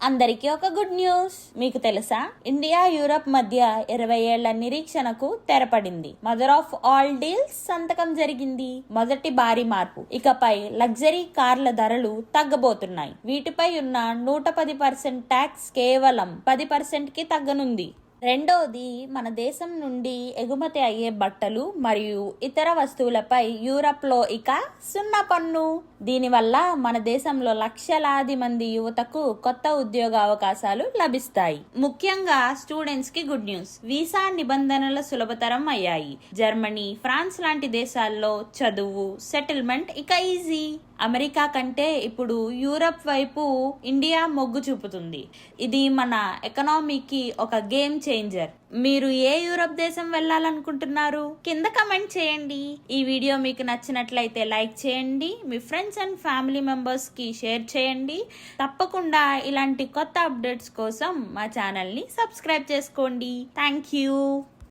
అందరికీ ఒక good news. మీకు తెలుసా, ఇండియా యూరప్ మధ్య 20 ఏళ్ల నిరీక్షణకు తెరపడింది. మదర్ ఆఫ్ ఆల్ డీల్స్ సంతకం జరిగింది. మొదటి భారీ మార్పు, ఇకపై లగ్జరీ కార్ల ధరలు తగ్గబోతున్నాయి. వీటిపై ఉన్న 110% ట్యాక్స్ కేవలం 10% కి తగ్గనుంది. రెండోది, మన దేశం నుండి ఎగుమతి అయ్యే బట్టలు మరియు ఇతర వస్తువులపై యూరప్ లో ఇక 0 పన్ను. దీనివల్ల మన దేశంలో లక్షలాది మంది యువతకు కొత్త ఉద్యోగ అవకాశాలు లభిస్తాయి. ముఖ్యంగా స్టూడెంట్స్ కి గుడ్ న్యూస్. వీసా నిబంధనలు సులభతరం అయ్యాయి. జర్మనీ, ఫ్రాన్స్ లాంటి దేశాల్లో చదువు, సెటిల్మెంట్ ఇక ఈజీ. అమెరికా కంటే ఇప్పుడు యూరప్ వైపు ఇండియా మొగ్గు చూపుతుంది. ఇది మన ఎకనామీకి ఒక గేమ్ చేంజర్. మీరు ఏ యూరప్ దేశం వెళ్ళాలనుకుంటున్నారు? కింద కమెంట్ చేయండి. ఈ వీడియో మీకు నచ్చినట్లయితే లైక్ చేయండి. మీ ఫ్రెండ్స్ అండ్ ఫ్యామిలీ మెంబర్స్ కి షేర్ చేయండి. తప్పకుండా ఇలాంటి కొత్త అప్డేట్స్ కోసం మా ఛానల్ ని సబ్స్క్రైబ్ చేసుకోండి. Thank you.